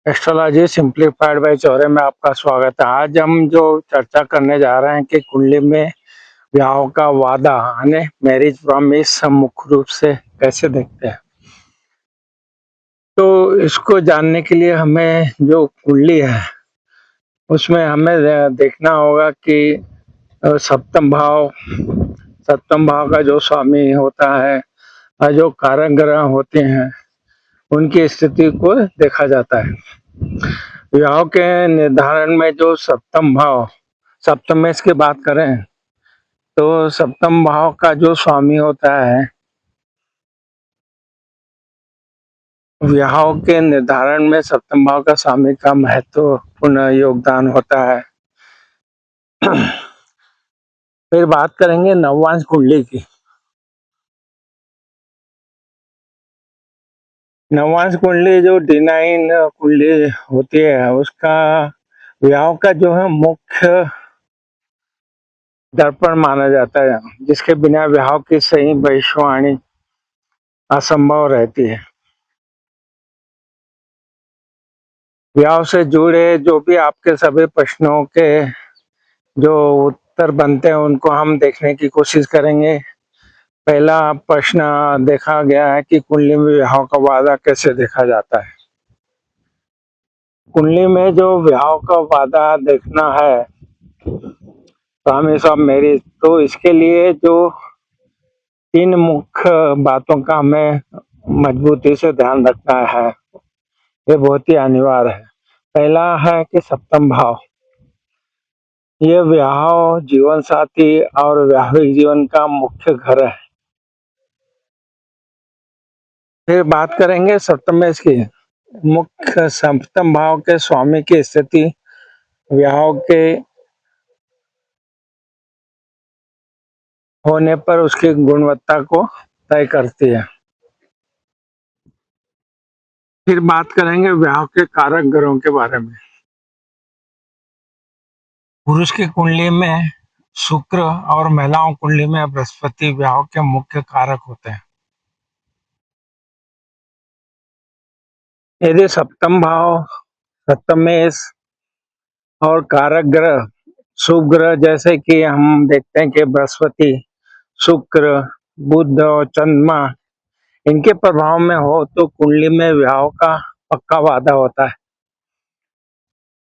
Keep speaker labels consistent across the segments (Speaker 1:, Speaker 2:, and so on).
Speaker 1: Astrology simplified by Chaure में आपका स्वागत है। आज हम जो चर्चा करने जा रहे हैं कि कुंडली में विवाह का वादा यानी मैरिज प्रॉमिस हम मुख्य रूप से कैसे देखते हैं। तो इसको जानने के लिए हमें जो कुंडली है उसमें हमें देखना होगा कि सप्तम भाव का जो स्वामी होता है और जो कारक ग्रह होते हैं उनकी स्थिति को देखा जाता है। विवाह के निर्धारण में जो सप्तम में इसकी बात करें तो सप्तम भाव का जो स्वामी होता है विवाह के निर्धारण में सप्तम भाव का स्वामी का महत्वपूर्ण योगदान होता है। फिर बात करेंगे नववांश कुंडली की। नववांश कुंडली जो D9 कुंडली होती है उसका विवाह का जो है मुख्य दर्पण माना जाता है, जिसके बिना विवाह की सही भविष्यवाणी असंभव रहती है। विवाह से जुड़े जो भी आपके सभी प्रश्नों के जो उत्तर बनते हैं उनको हम देखने की कोशिश करेंगे। पहला प्रश्न देखा गया है कि कुंडली में विवाह का वादा कैसे देखा जाता है। कुंडली में जो विवाह का वादा देखना है प्रॉमिस ऑफ मैरिज, तो इसके लिए जो 3 मुख्य बातों का हमें मजबूती से ध्यान रखना है, ये बहुत ही अनिवार्य है। पहला है कि सप्तम भाव, ये विवाह जीवन साथी और वैवाहिक जीवन का मुख्य घर है। फिर बात करेंगे सप्तमेश की। मुख्य सप्तम भाव के स्वामी की स्थिति विवाह के होने पर उसकी गुणवत्ता को तय करती है। फिर बात करेंगे विवाह के कारक ग्रहों के बारे में। पुरुष की कुंडली में शुक्र और महिलाओं कुंडली में बृहस्पति विवाह के मुख्य कारक होते हैं। यदि सप्तमेश और कारक ग्रह शुभ ग्रह जैसे कि हम देखते हैं कि बृहस्पति, शुक्र, बुध और चंद्रमा इनके प्रभाव में हो तो कुंडली में विवाह का पक्का वादा होता है।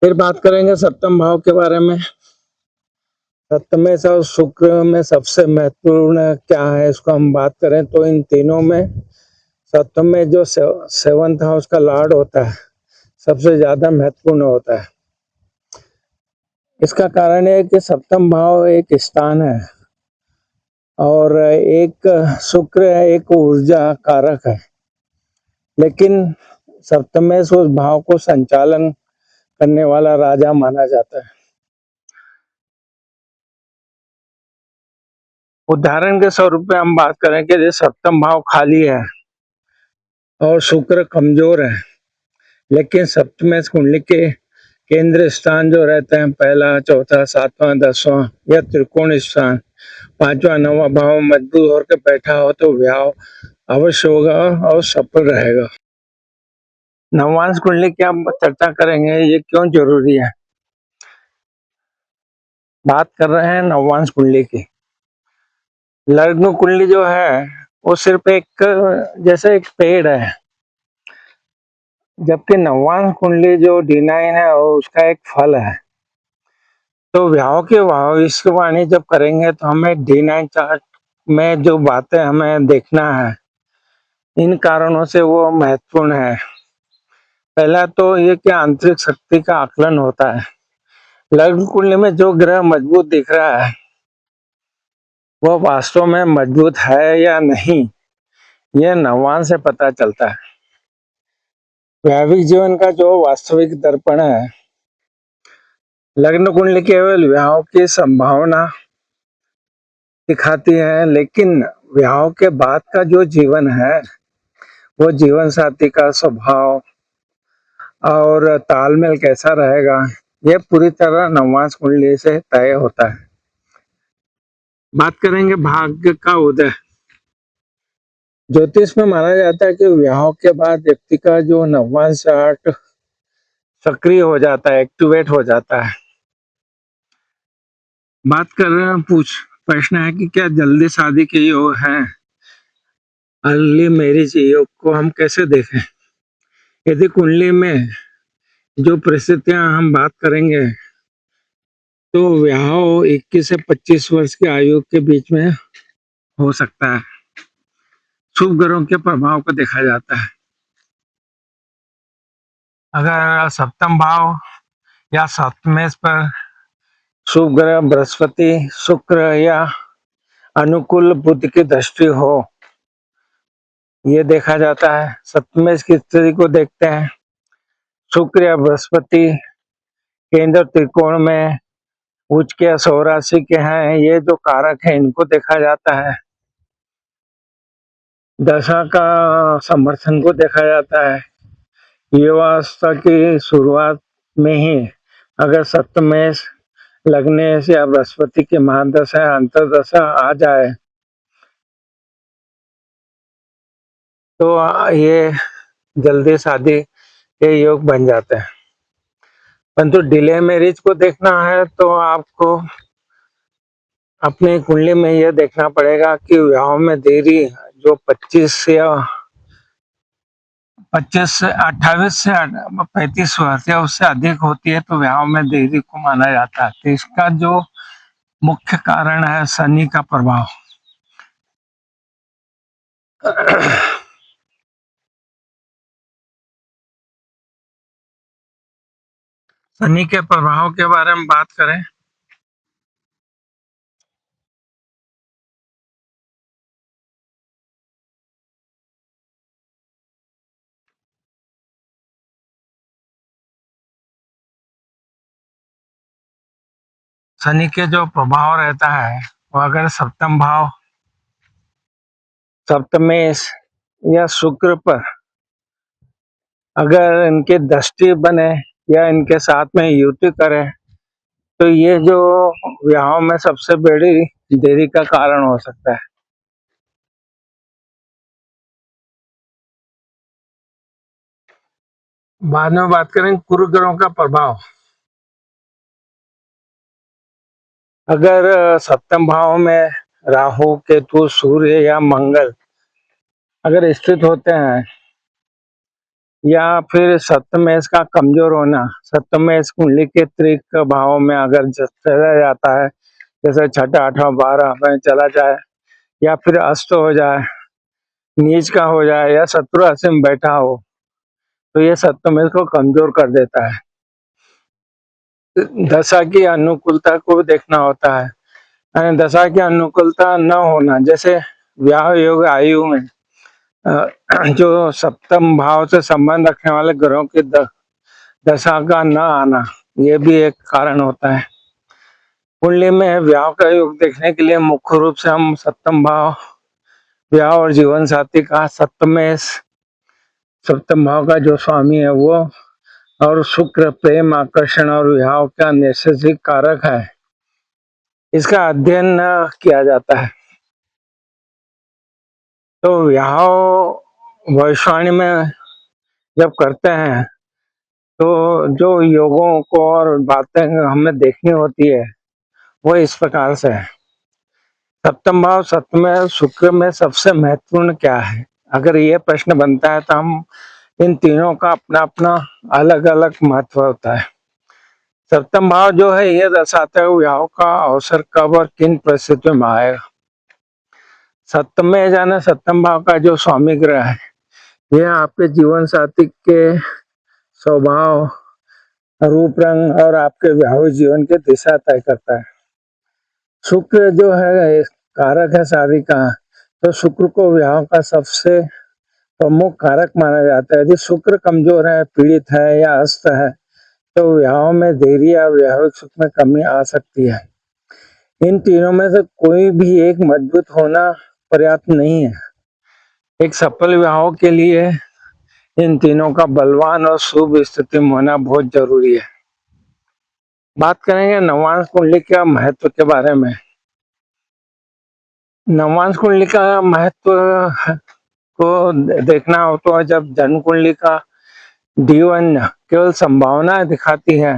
Speaker 1: फिर बात करेंगे सप्तम भाव के बारे में। सप्तमेश और शुक्र में सबसे महत्वपूर्ण क्या है, इसको हम बात करें तो इन तीनों में सप्तम में जो 7th हाउस का लॉर्ड होता है सबसे ज्यादा महत्वपूर्ण होता है। इसका कारण है कि सप्तम भाव एक स्थान है और एक शुक्र है, एक ऊर्जा कारक है, लेकिन सप्तमेश उस भाव को संचालन करने वाला राजा माना जाता है। उदाहरण के स्वरूप में हम बात करें कि सप्तम भाव खाली है और शुक्र कमजोर है, लेकिन सप्तमेश कुंडली के केंद्र स्थान जो रहते हैं पहला, चौथा, 7वां, 10वां या त्रिकोण स्थान 5वां, 9वां भाव मजबूत होकर बैठा हो तो विवाह अवश्य होगा और सफल रहेगा। नववांश कुंडली की हम चर्चा करेंगे, ये क्यों जरूरी है। बात कर रहे हैं नववांश कुंडली की। लग्न कुंडली जो है वो सिर्फ एक जैसे एक पेड़ है, जबकि नववांश कुंडली जो D9 है वो उसका एक फल है। तो विवाह की भविष्यवाणी जब करेंगे तो हमें D9 चार्ट में जो बातें हमें देखना है, इन कारणों से वो महत्वपूर्ण है। पहला तो ये कि आंतरिक शक्ति का आकलन होता है। लग्न कुंडली में जो ग्रह मजबूत दिख रहा है वो वास्तव में मजबूत है या नहीं, यह नववांश से पता चलता है। वैवाहिक जीवन का जो वास्तविक दर्पण है, लग्न कुंडली केवल विवाह की संभावना दिखाती है, लेकिन विवाह के बाद का जो जीवन है वो जीवन साथी का स्वभाव और तालमेल कैसा रहेगा, यह पूरी तरह नववांश कुंडली से तय होता है। बात करेंगे भाग्य का उदय। ज्योतिष में माना जाता है कि विवाह के बाद व्यक्ति का जो नववांश चार्ट सक्रिय हो जाता है, एक्टिवेट हो जाता है। बात कर रहे हैं, प्रश्न है कि क्या जल्दी शादी के योग हैं? अर्ली मैरिज योग को हम कैसे देखें? यदि कुंडली में जो परिस्थितियां हम बात करेंगे, तो विवाह 21 से 25 वर्ष की आयु के बीच में हो सकता है। शुभ ग्रहों के प्रभाव को देखा जाता है। अगर सप्तम भाव या सप्तमें पर शुभ ग्रह बृहस्पति, शुक्र या अनुकूल बुध की दृष्टि हो, ये देखा जाता है। सप्तमें की स्थिति को देखते हैं। शुक्र या बृहस्पति केंद्र त्रिकोण में उच्च के सौराशि के हैं, ये जो कारक है इनको देखा जाता है। दशा का समर्थन को देखा जाता है। युवावस्था की शुरुआत में ही अगर सप्तमें लगने से या बृहस्पति की महादशा या अंतरदशा आ जाए, तो ये जल्दी शादी के योग बन जाते हैं। परंतु डिले मैरिज को देखना है तो आपको अपनी कुंडली में यह देखना पड़ेगा कि विवाह में देरी जो 25 से 28 से 35 वर्ष या उससे अधिक होती है, तो विवाह में देरी को माना जाता है। तो इसका जो मुख्य कारण है शनि का प्रभाव। शनि के प्रभाव के बारे में बात करें, शनि के जो प्रभाव रहता है वो अगर सप्तम भाव, सप्तमेश या शुक्र पर अगर इनके दृष्टि बने या इनके साथ में युति करे, तो ये जो विवाह में सबसे बड़ी देरी का कारण हो सकता है। बाद में बात करें कुरु ग्रहों का प्रभाव। अगर सप्तम भाव में राहु, केतु, सूर्य या मंगल अगर स्थित होते हैं, या फिर सप्तमेश का कमजोर होना, सप्तमेश कुंडली के त्रिक भाव में अगर चला जाता है, जैसे छठा, आठवां, 12 में चला जाए, या फिर अष्ट हो जाए, नीच का हो जाए, या शत्रु राशि में बैठा हो, तो ये सप्तमेश को कमजोर कर देता है। दशा की अनुकूलता को देखना होता है। दशा की अनुकूलता न होना, जैसे विवाह योग आयु में जो सप्तम भाव से संबंध रखने वाले ग्रहों की दशा का न आना, ये भी एक कारण होता है। कुंडली में विवाह का योग देखने के लिए मुख्य रूप से हम सप्तम भाव, विवाह और जीवन साथी का, सप्तम भाव का जो स्वामी है वो, और शुक्र प्रेम, आकर्षण और विवाह का नैसर्गिक कारक है, इसका अध्ययन किया जाता है। तो विवाह भविष्यवाणी में जब करते हैं, तो जो योगों को और बातें हमें देखनी होती है वो इस प्रकार से है। सप्तम भाव सप्तम शुक्र में सबसे महत्वपूर्ण क्या है? अगर ये प्रश्न बनता है तो हम इन तीनों का अपना अपना अलग अलग महत्व होता है। सप्तम भाव जो है ये दर्शाता है विवाह का अवसर कब और किन परिस्थितियों में आएगा। सप्तम में जाना, सप्तम भाव का जो स्वामी ग्रह है, यह आपके जीवन साथी के स्वभाव, रूप, रंग और आपके वैवाहिक जीवन की दिशा तय करता है। शुक्र जो है कारक है शादी का, तो शुक्र को विवाह का सबसे प्रमुख कारक माना जाता है। यदि शुक्र कमजोर है, पीड़ित है या अस्त है, तो विवाह में देरी या वैवाहिक सुख में कमी आ सकती है। इन तीनों में से कोई भी एक मजबूत होना पर्याप्त नहीं है। एक सफल विवाह के लिए इन तीनों का बलवान और शुभ स्थिति में होना बहुत जरूरी है। बात करेंगे नवांश कुंडली का महत्व के बारे में। नवांश कुंडली का महत्व को देखना हो तो जब जन्म कुंडली का D1 केवल संभावना दिखाती है,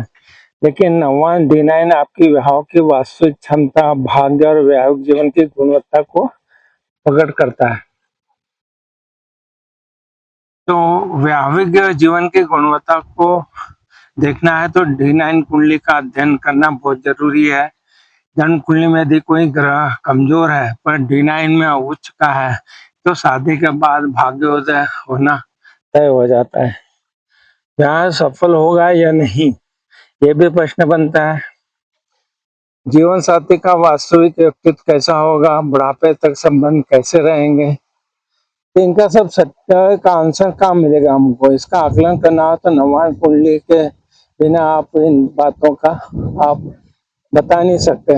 Speaker 1: लेकिन 91 D9 आपकी विवाह की वास्तविक क्षमता, भाग्य और वैवाहिक जीवन की गुणवत्ता को प्रकट करता है। तो वैवाहिक जीवन की गुणवत्ता को देखना है तो D9 कुंडली का अध्ययन करना बहुत जरूरी है। जन्म कुंडली में यदि कोई ग्रह कमजोर है पर D9 में उच्च का है तो शादी के बाद भाग्योदय होना तय हो जाता है। यहाँ सफल होगा या नहीं, ये भी प्रश्न बनता है। जीवन साथी का वास्तविक व्यक्तित्व कैसा होगा, बुढ़ापे तक संबंध कैसे रहेंगे, तो इनका सब सत्य का आंसर कहाँ मिलेगा हमको। इसका आकलन करना हो तो नवान कुंडली के बिना आप इन बातों का आप बता नहीं सकते।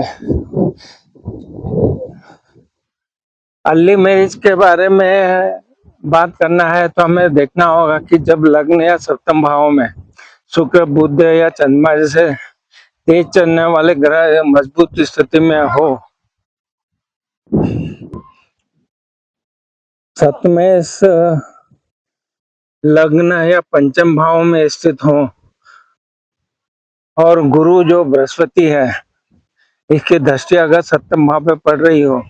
Speaker 1: अर्ली मैरिज के बारे में बात करना है तो हमें देखना होगा कि जब लग्न या सप्तम भाव में शुक्र, बुध या चंद्रमा जैसे तेज चलने वाले ग्रह मजबूत स्थिति में हो, सप्तमेश लग्न या पंचम भाव में स्थित हो और गुरु जो बृहस्पति है इसकी दृष्टि अगर सप्तम भाव पे पड़ रही हो,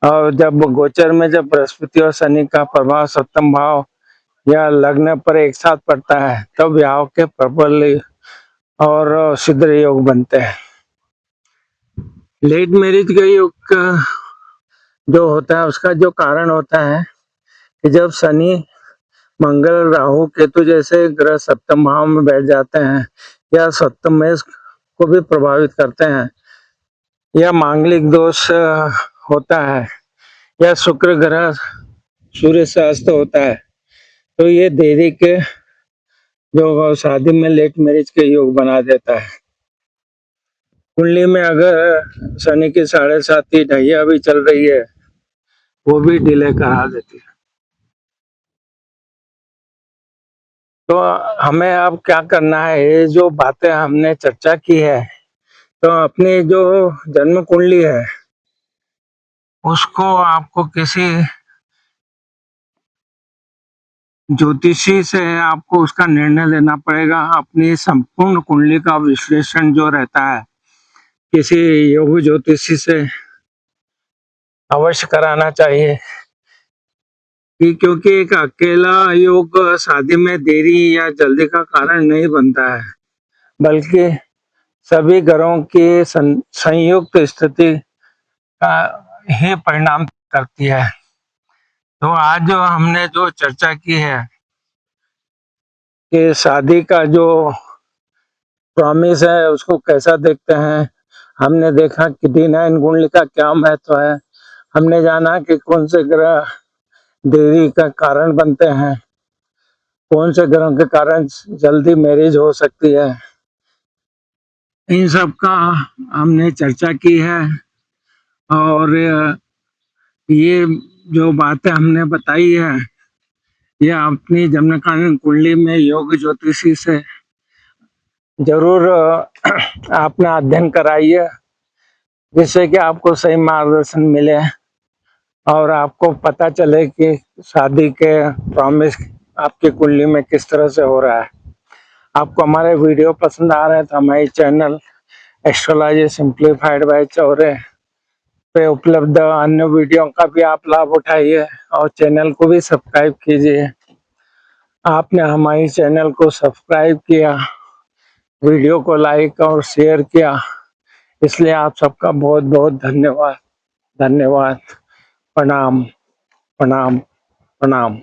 Speaker 1: और जब गोचर में जब बृहस्पति और शनि का प्रभाव सप्तम भाव या लग्न पर एक साथ पड़ता है तब विवाह के प्रबल और सिद्ध योग बनते हैं। लेट मैरिज का योग जो होता है उसका जो कारण होता है कि जब शनि, मंगल, राहु, केतु जैसे ग्रह सप्तम भाव में बैठ जाते हैं या सप्तमेश को भी प्रभावित करते हैं, या मांगलिक दोष होता है, या शुक्र ग्रह सूर्य से अस्त होता है, तो ये देरी के जो शादी में लेट मैरिज के योग बना देता है। कुंडली में अगर शनि की 7.5 ढैया भी चल रही है वो भी डिले करा देती है। तो हमें अब क्या करना है, ये जो बातें हमने चर्चा की है तो अपनी जो जन्म कुंडली है उसको आपको किसी ज्योतिषी से आपको उसका निर्णय लेना पड़ेगा। अपनी संपूर्ण कुंडली का विश्लेषण जो रहता है किसी योग ज्योतिषी से अवश्य कराना चाहिए, क्योंकि एक अकेला योग शादी में देरी या जल्दी का कारण नहीं बनता है, बल्कि सभी ग्रहों की संयुक्त स्थिति का ही परिणाम करती है। तो आज जो हमने जो चर्चा की है कि शादी का जो प्रॉमिस है उसको कैसा देखते हैं, हमने देखा कि D9 कुंडली का क्या महत्व है, हमने जाना कि कौन से ग्रह देरी का कारण बनते हैं, कौन से ग्रहों के कारण जल्दी मैरिज हो सकती है, इन सब का हमने चर्चा की है। और ये जो बातें हमने बताई है ये अपनी जन्मकालीन कुंडली में योग ज्योतिषी से जरूर अपना अध्ययन कराइए, जिससे कि आपको सही मार्गदर्शन मिले और आपको पता चले कि शादी के प्रॉमिस आपकी कुंडली में किस तरह से हो रहा है। आपको हमारे वीडियो पसंद आ रहे हैं तो हमारे channel astrology simplified by Chaure पे उपलब्ध अन्य वीडियो का भी आप लाभ उठाइए और चैनल को भी सब्सक्राइब कीजिए। आपने हमारे चैनल को सब्सक्राइब किया, वीडियो को लाइक और शेयर किया, इसलिए आप सबका बहुत बहुत धन्यवाद। धन्यवाद। प्रणाम प्रणाम प्रणाम।